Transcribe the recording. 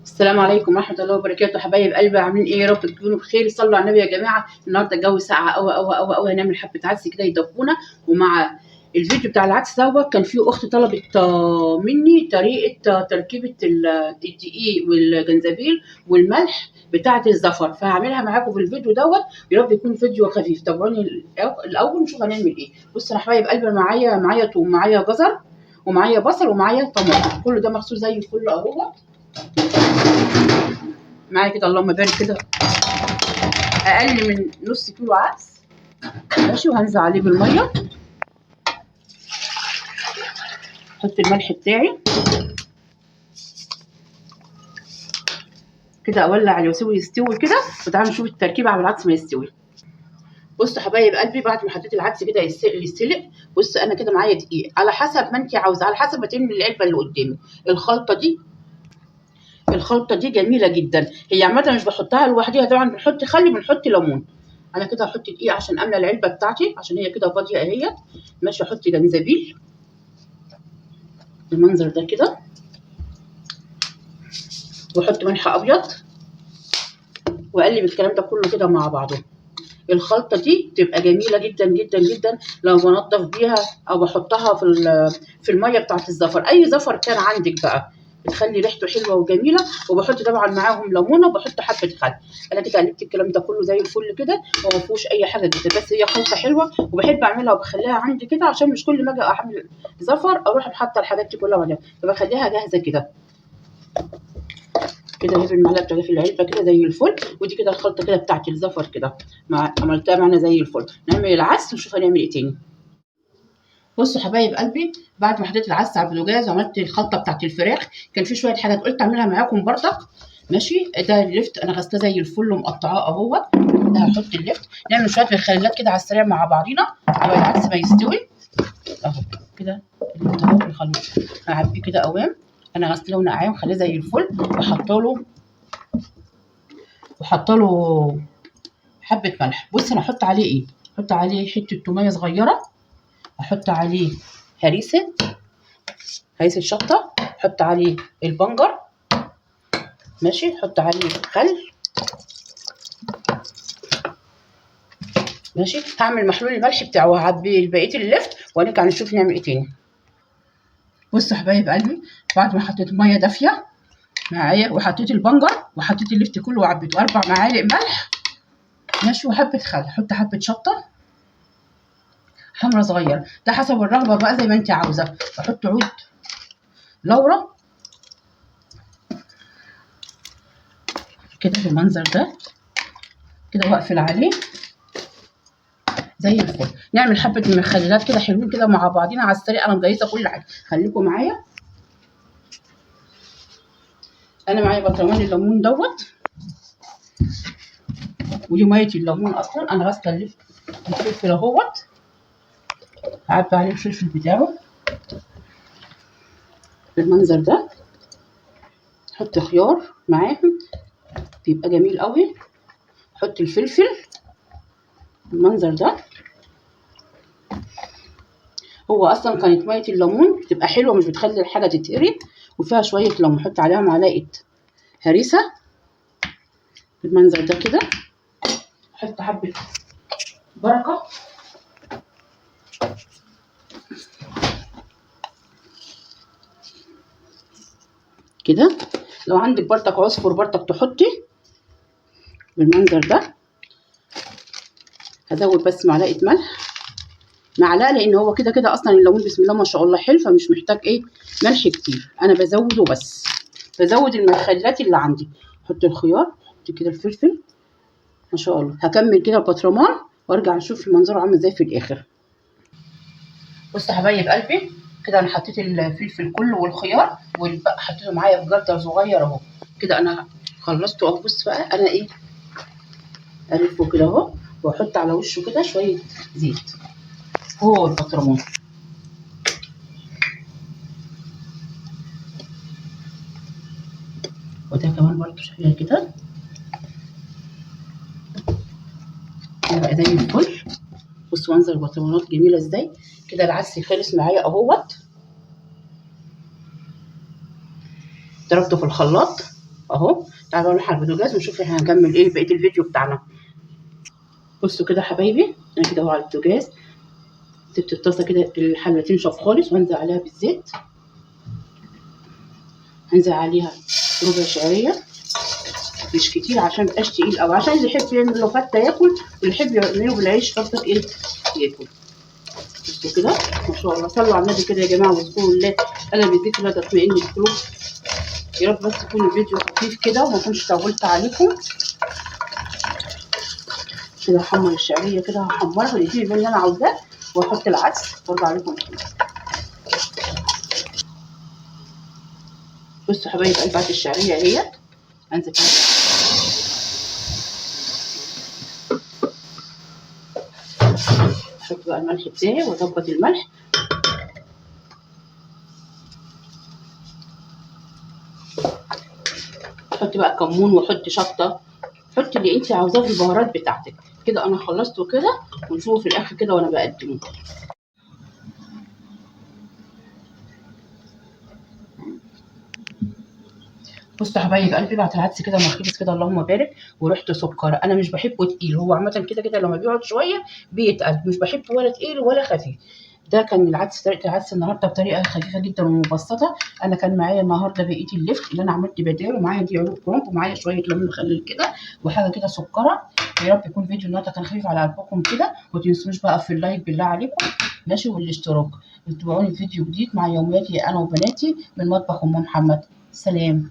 السلام عليكم ورحمة الله وبركاته. حبايب قلبي عاملين ايه؟ يا رب تكونوا بخير. صلوا على النبي يا جماعة. النهارده الجو ساقع قوي قوي قوي قوي، هنعمل حبة عدس كده يدفونا. ومع الفيديو بتاع العدس دوت كان في اخت طلبت مني طريقة تركيبة الدقيق والجنزبيل والملح بتاعة الزفر، فهعملها معاكم في الفيديو دوت. يا رب يكون فيديو خفيف. تابعوني الاول نشوف هنعمل ايه. بصوا يا حبايب قلبي، معايا توم، معايا جزر، ومعايا بصل، ومعايا طماطم. كل ده مغسول زي الفل اهو معايا كده. اللهم بارك كده اقل من نص كيلو عدس ماشي، وهنزل عليه بالميه. احط الملح بتاعي كده، اولع عليه واسيبه يستوي كده. وتعالوا نشوف التركيبه على العدس ما يستوي. بصوا حبايب قلبي، بعد ما حطيت العدس كده يتسلق، بص انا كده معايا دقيق على حسب ما انت عاوزه، على حسب ما تملي العلبه اللي قدامي. الخلطه دي جميله جدا. هي عامه مش بحطها لوحديها طبعا، بنحط خل، بنحط ليمون. انا كده هحط دقيق عشان املى العلبه بتاعتي، عشان هي كده فاضيه اهي. ماشي، احط جنزبيل بالمنظر ده كده، واحط ملح ابيض، واقلب الكلام ده كله كده مع بعضه. الخلطه دي بتبقى جميله جدا جدا جدا لو بنضف بيها او بحطها في الميه بتاعه الزفر. اي زفر كان عندك بقى بتخلي ريحته حلوه وجميله. وبحط طبعا معاهم ليمونه، وبحط حبه خل. انا كده قلبت الكلام ده كله زي الفل كده، وما فيهوش اي حاجه جديده، بس هي خلطه حلوه وبحب اعملها وبخليها عندي كده، عشان مش كل ما اجي اعمل زفر اروح حاطه الحاجات دي كلها ولا، فبخليها جاهزه كده كده. هي المعلقه بتاعتي في العلبه كده زي الفل. ودي كده الخلطه كده بتاعت الزفر كده، عملتها معانا زي الفل. نعمل العدس ونشوف هنعمل ايه تاني. بصوا حبايب قلبي، بعد ما حطيت العدس على البوتاجاز وعملت الخلطه بتاعت الفراخ، كان في شويه حاجات قلت اعملها معاكم برضك. ماشي، ده اللفت انا غسلاه زي الفل ومقطعاه اهو. ده هحط اللفت، نعمل شويه مخللات كده على السريع مع بعضينا قبل العدس ما يستوي اهو كده. اللفت اهو في الخليط هعبيه كده قوام. انا غسلاه ونقعاه وخليه زي الفل، وحاطه له حبه ملح. بص انا احط عليه ايه؟ احط عليه حته توميه صغيره، احط عليه هريسه شطه، احط عليه البنجر ماشي، احط عليه خل ماشي. هعمل محلول الملح بتاعه وهعبي بقيه اللفت، ونرجع نشوف نعمل ايه تاني. بصوا حبايب قلبي، بعد ما حطيت ميه دافيه معايا وحطيت البنجر وحطيت اللفت كله وعبيته 4 معالق ملح ماشي، وحبه خل. احط حبه شطه حمرا صغيره، ده حسب الرغبه بقى زي ما انت عاوزه. احط عود لورا كده بالمنظر ده كده، واقفل عليه زي الفل. نعمل حبه مخللات كده حلوين كده مع بعضينا على السريع. انا مجهزه كل حاجه، خليكم معايا. انا معايا برطمان الليمون دوت، ودي ميه الليمون. اصلا انا غاسله الفلفل اهوت، عارفه عليه الفلفل بتاعه بالمنظر ده. احط خيار معاهم بيبقى جميل قوي. احط الفلفل بالمنظر ده. هو اصلا كانت ميه الليمون بتبقى حلوه، مش بتخلي الحاجه تتهري، وفيها شويه ليمون. احط عليها معلقه هريسه بالمنظر ده كده. احط حبه بركه كده. لو عندك برتك عصفر برتك تحطي بالمنظر ده. هزود بس معلقه ملح، معلقه، لان هو كده كده اصلا الليمون بسم الله ما شاء الله حلو، فمش محتاج ايه ملح كتير. انا بزوده بس، بزود المخللات اللي عندي. احط الخيار، احط كده الفلفل ما شاء الله. هكمل كده البطرمان وارجع نشوف المنظر عامل ازاي في الاخر. بصوا حبايب قلبي، كده انا حطيت الفلفل كله والخيار والباقي حطيته معايا في جردل صغير اهو كده. انا خلصته اهو. بص بقى انا ايه، الفه كده اهو، واحط على وشه كده شويه زيت هو البطرمان. وده كمان برضه شويه كده بقى زي الفل. بصوا منظر البطرمانات جميله ازاي كده. العدس خلص معايا اهوت، ضربته في الخلاط اهو. تعالوا نروح على البوتاجاز ونشوف احنا هنكمل ايه بقيه الفيديو بتاعنا. بصوا كده يا حبايبي، انا كده اهو على البوتاجاز. سبت الطاسه كده الحله تنشف خالص، وانزل عليها بالزيت. هنزل عليها ربع شعريه، مش كتير عشان ميبقاش تقيل قوي، عشان اللي يحب يعمل فته ياكل، واللي يحب يعمله بالعيش فته ايه ياكل. بصوا كده ما شاء الله، صلوا على النبي كده يا جماعه واذكروا الله. انا بديت لا تطمئن القلوب. يا رب بس يكون الفيديو خفيف كده وما اكونش طولت عليكم. كده هحمر الشعريه كده، هحمرها يديني اللون اللي انا عاوزاه، واحط العدس وارجع لكم تاني. بصوا حبايب قلب بعد الشعريه اهيت، انزل كده. احط بقى الملح بتاعي واظبط الملح. احط بقى كمون واحط شطه، حطي اللي انت عاوزاه في البهارات بتاعتك. كده انا خلصته كده، ونشوفه في الاخر كده وانا بقدمه. بصوا يا حبايب قلبي، بعد العدس كده ما خلص كده اللهم بارك، وريحته سكر. انا مش بحبه تقيل، هو عامه كده كده لما بيقعد شويه بيتقل، مش بحبه ولا تقيل ولا خفيف. ده كان العدس، طريقه العدس النهارده بطريقه خفيفه جدا ومبسطه. انا كان معايا النهارده بقيه اللفت اللي انا عملت بداله، ومعايا دي عروق كرنب، ومعايا شويه ليمون مخلل كده، وحاجه كده سكره. يا رب يكون فيديو النهارده كان خفيف على قلبكم كده. وما تنسوش بقى في اللايك بالله عليكم، ماشي، والاشتراك. تابعوني في فيديو جديد مع يومياتي انا وبناتي من مطبخ ام محمد. سلام.